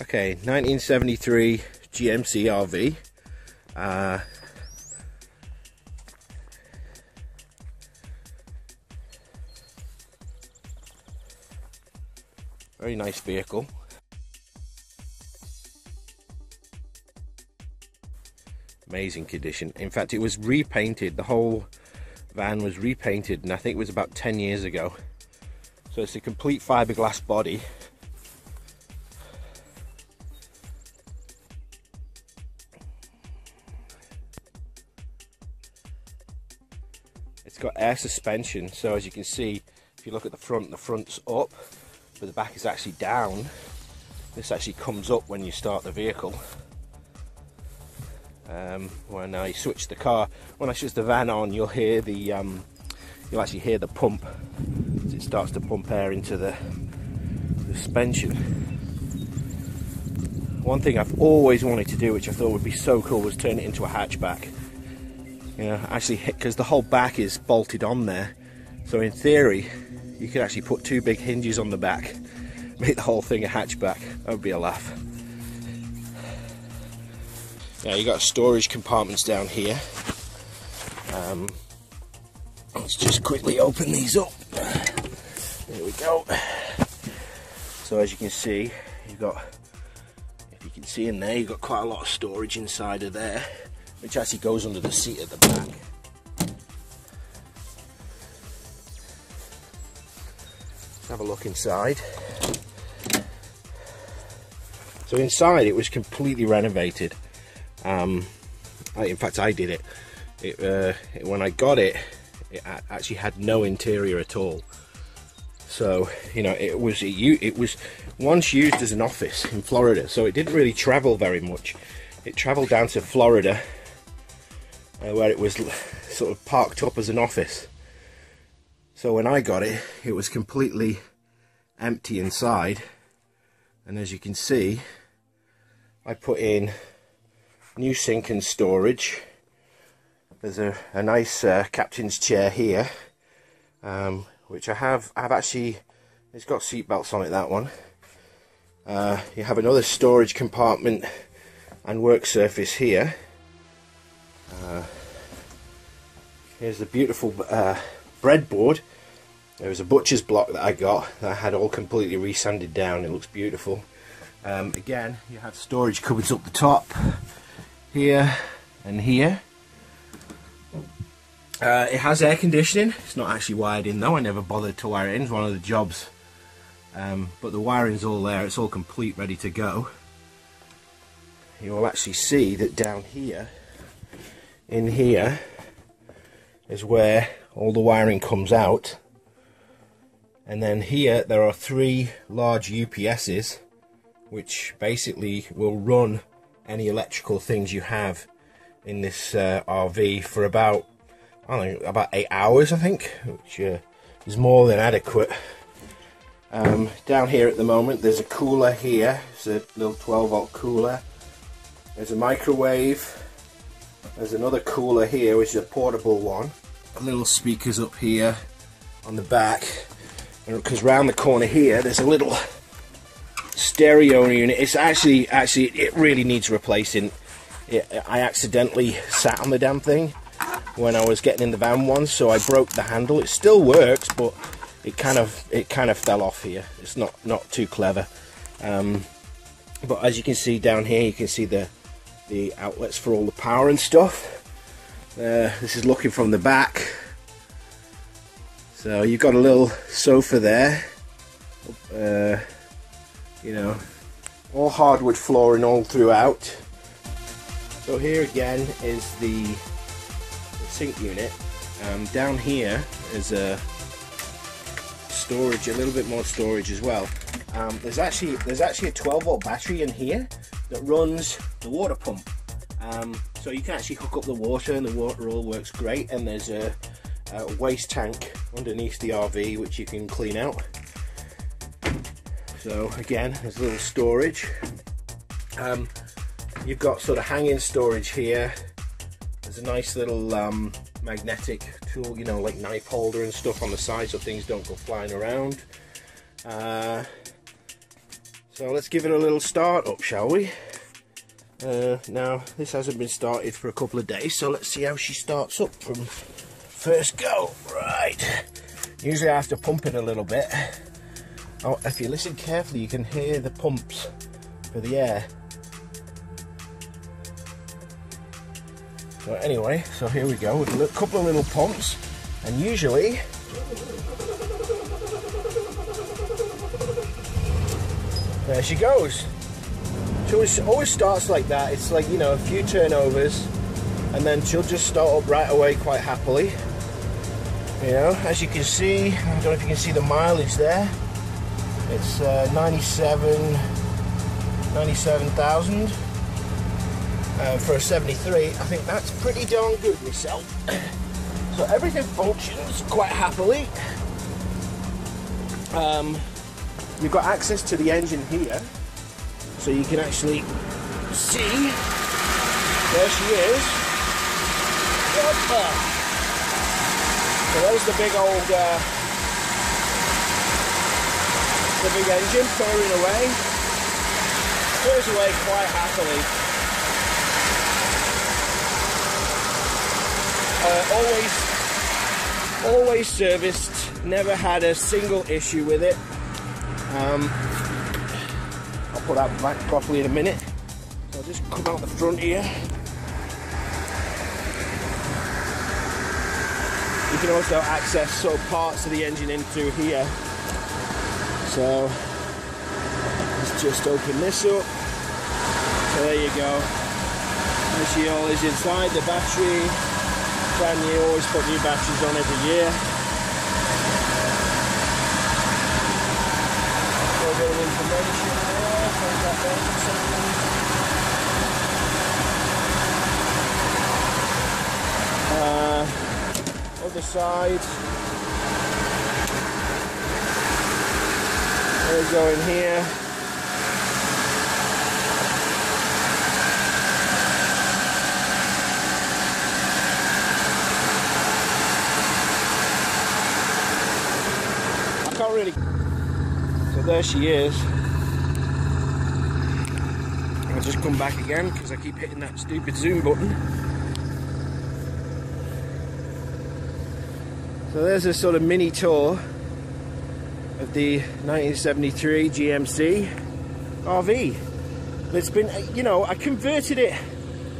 Okay, 1973 GMC RV. Very nice vehicle. Amazing condition. In fact, it was repainted. The whole van was repainted, and I think it was about 10 years ago. So it's a complete fiberglass body. It's got air suspension, so as you can see, if you look at the front's up, but the back is actually down. This actually comes up when you start the vehicle. When I switch the car, when I switch the van on, you'll hear the, you'll actually hear the pump as it starts to pump air into the suspension. One thing I've always wanted to do, which I thought would be so cool, was turn it into a hatchback. You know, actually, because the whole back is bolted on there, so in theory you could actually put two big hinges on the back, make the whole thing a hatchback. That would be a laugh. Yeah, you got storage compartments down here. Let's just quickly open these up. There we go. So as you can see, you've got, if you can see in there, you've got quite a lot of storage inside of there, which actually goes under the seat at the back. Let's have a look inside. So inside it was completely renovated. In fact, I did it. When I got it, it actually had no interior at all. So you know, it was once used as an office in Florida. So it didn't really travel very much. It travelled down to Florida, where it was sort of parked up as an office. So when I got it, it was completely empty inside. And as you can see, I put in new sink and storage. There's a nice captain's chair here, which I've actually, it's got seat belts on it, that one. You have another storage compartment and work surface here. Here's the beautiful breadboard. There was a butcher's block that I got that I had all completely resanded down. It looks beautiful. Again, you have storage cupboards up the top, here and here. It has air conditioning. It's not actually wired in though. I never bothered to wire it in. It's one of the jobs. But the wiring's all there. It's all complete, ready to go. You will actually see that down here, in here, is where all the wiring comes out. And then here there are three large UPSs, which basically will run any electrical things you have in this RV for about, I don't know, about 8 hours, I think, which is more than adequate. Down here at the moment, there's a cooler here. It's a little 12-volt cooler. There's a microwave. There's another cooler here, which is a portable one. Little speakers up here on the back, because round the corner here, there's a little stereo unit. It's actually it really needs replacing. I accidentally sat on the damn thing when I was getting in the van once, so I broke the handle. It still works, but it kind of fell off here. It's not too clever. But as you can see down here, you can see the outlets for all the power and stuff. This is looking from the back. So you've got a little sofa there. You know, all hardwood flooring all throughout. So here again is the sink unit. Down here is a storage, a little bit more storage as well. There's actually a 12-volt battery in here that runs the water pump. So you can actually hook up the water, and the water all works great. And there's a waste tank underneath the RV which you can clean out. So again, there's a little storage. You've got sort of hanging storage here. There's a nice little magnetic tool, you know, like knife holder and stuff on the side so things don't go flying around. So let's give it a little start up, shall we? Now, this hasn't been started for a couple of days, so let's see how she starts up from first go. Right. Usually I have to pump it a little bit. Oh, if you listen carefully, you can hear the pumps for the air. So anyway, so here we go with a couple of little pumps, and usually there she goes. She always starts like that. It's like, you know, a few turnovers, and then she'll just start up right away quite happily. You know, as you can see, I don't know if you can see the mileage there. It's 97,000 for a 73. I think that's pretty darn good myself. So everything functions quite happily. You've got access to the engine here, so you can actually see. There she is. So there's the big old, the big engine purring away. Purrs away quite happily. Always serviced. Never had a single issue with it. I'll put that back properly in a minute. So I'll just come out the front here. You can also access sort of parts of the engine into here. So let's just open this up. So there you go. There she all is inside the battery. Brand new, always put new batteries on every year. A bit of information there. Other side. There we go in here. I can't really. So there she is. I'll just come back again because I keep hitting that stupid zoom button. So there's a sort of mini tour of the 1973 GMC RV. It's been, you know, I converted it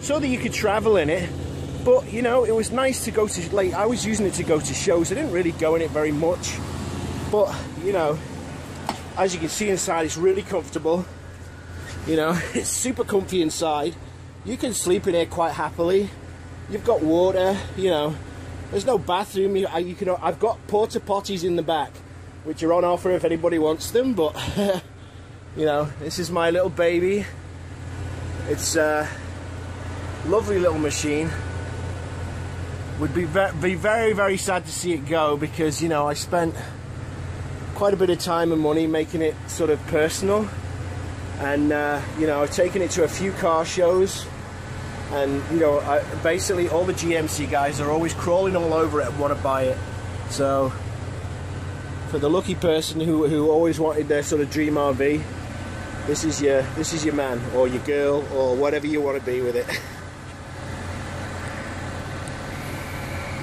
so that you could travel in it, but you know, it was nice to go to, like, I was using it to go to shows. I didn't really go in it very much, but you know, as you can see inside, it's really comfortable. You know, it's super comfy inside. You can sleep in here quite happily. You've got water, you know. There's no bathroom. I've got porta potties in the back, which are on offer if anybody wants them. But you know, this is my little baby. It's a lovely little machine. Would be very, very sad to see it go, because you know, I spent quite a bit of time and money making it sort of personal, and you know, I've taken it to a few car shows. And you know, basically all the GMC guys are always crawling all over it and want to buy it. So for the lucky person who always wanted their sort of dream RV, this is your man or your girl or whatever you want to be with it.